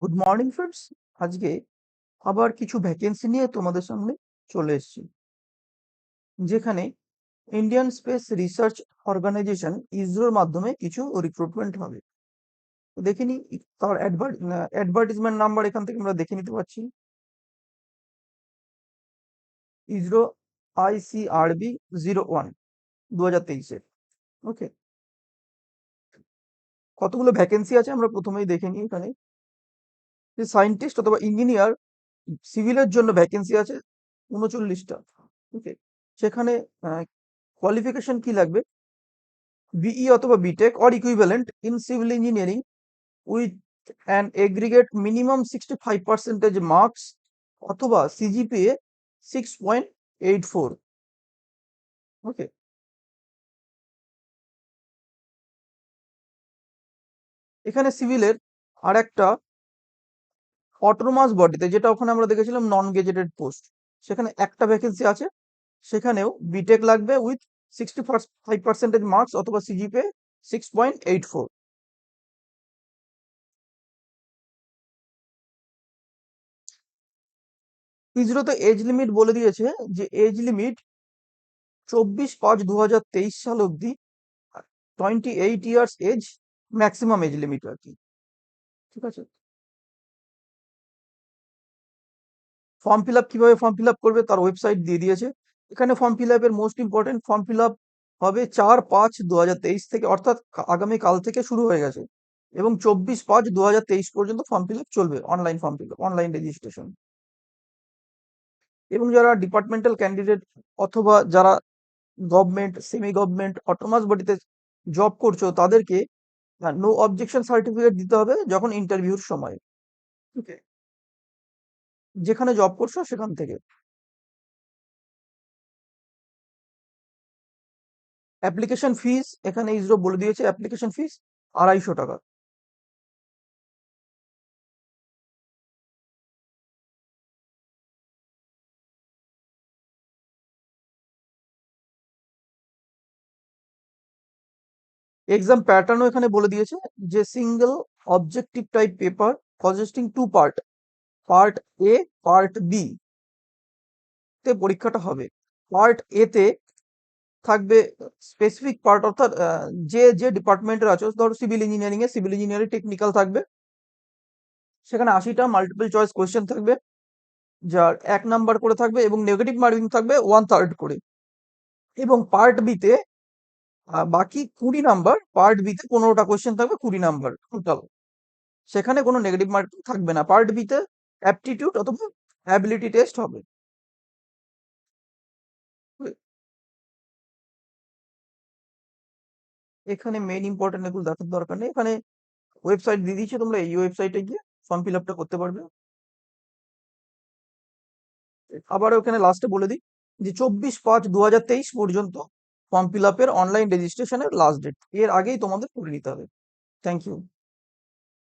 Good morning friends. আজকে আবার কিছু ভ্যাকেন্সি নিয়ে তোমাদের সামনে চলে এসেছি, যেখানে ইন্ডিয়ান স্পেস রিসার্চ অর্গানাইজেশন ইসরোর মাধ্যমে কিছু রিক্রুটমেন্ট হবে। তো দেখে নি তার অ্যাডভার্টিজমেন্ট নাম্বার এখান থেকে আমরা দেখে নিতে পারছি। ইসরো ICRB 01 2023-এর। ওকে, কতগুলো ভ্যাকেন্সি আছে আমরা প্রথমেই দেখে নিই। এখানে যে সায়েন্টিস্ট অথবা ইঞ্জিনিয়ার সিভিলের জন্য ভ্যাকেন্সি আছে 39টা। ওকে, সেখানে কোয়ালিফিকেশন কি লাগবে? BE অথবা BTech or equivalent in civil engineering with an aggregate minimum 65% marks অথবা CGPA 6.84। ওকে, এখানে সিভিলের আর একটা অটোনোমাস বডিতে, যেটা ওখানে আমরা দেখেছিলাম নন গেজেটেড পোস্ট, সেখানে একটা ভ্যাকেন্সি আছে। সেখানেও বিটেক লাগবে উইথ 65% মার্কস অথবা CGPA 6.84। ইসরোতে এজ লিমিট বলে দিয়েছে যে এজ লিমিট 24/5/2023 সাল অব্দি 28 years age maximum age limit আর কি। ঠিক আছে, ফর্ম ফিল আপ কিভাবে ফর্ম ফিল আপ করবে তার ওয়েবসাইট দিয়ে দিয়েছে। এখানে ফর্ম ফিল আপের most important, form fill up হবে 4/5/2023 থেকে, অর্থাৎ আগামী কাল থেকে শুরু হয়ে গেছে, এবং 24/5/2023 পর্যন্ত ফর্ম ফিল আপ চলবে। Online form fill up, online registration. এবং যারা ডিপার্টমেন্টাল ক্যান্ডিডেট অথবা যারা গভর্নমেন্ট, সেমি গভর্নমেন্ট, অটোনমাস বডিতে জব করছো, তাদেরকে নো অবজেকশন সার্টিফিকেট দিতে হবে যখন ইন্টারভিউর সময়। ওকে, যেখানে জব করছো সেখান থেকে। অ্যাপ্লিকেশন ফিস এখানে ইসরো বলে দিয়েছে, অ্যাপ্লিকেশন ফিস 250 টাকা। এক্সাম প্যাটার্নও এখানে বলে দিয়েছে, যে single objective type paper consisting two part, part A, part B তে পরীক্ষাটা হবে। পার্ট এ তে থাকবে স্পেসিফিক পার্ট, অর্থাৎ যে যে ডিপার্টমেন্টের আছে, ধরো সিভিল ইঞ্জিনিয়ারিং এ সিভিল ইঞ্জিনিয়ারিং টেকনিক্যাল থাকবে, সেখানে 80টা মাল্টিপল চয়েস কোয়েশ্চেন থাকবে, যার 1 নাম্বার করে থাকবে, এবং নেগেটিভ মার্কিং থাকবে 1/3 করে। এবং পার্ট বি তে বাকি 20 নাম্বার, পার্ট বি তে 15টা কোয়েশ্চেন থাকবে, 20 নাম্বার টোটাল। সেখানে কোনো নেগেটিভ মার্কিং থাকবে না। পার্ট বি তে অ্যাপটিটিউড অথবা অ্যাবিলিটি টেস্ট হবে। এখানে মেইন ইম্পর্টেন্ট এগুলো দেখার দরকার নেই, এখানে ওয়েবসাইট দিয়ে দিয়েছে, তোমরা এই ওয়েবসাইটে গিয়ে ফর্ম ফিল আপটা করতে পারবে। আবার ওখানে লাস্টে বলে দিই যে 24/5/2023 পর্যন্ত ফর্ম ফিল আপের অনলাইন রেজিস্ট্রেশনের লাস্ট ডেট, এর আগেই তোমাদের করে নিতে হবে। Thank you.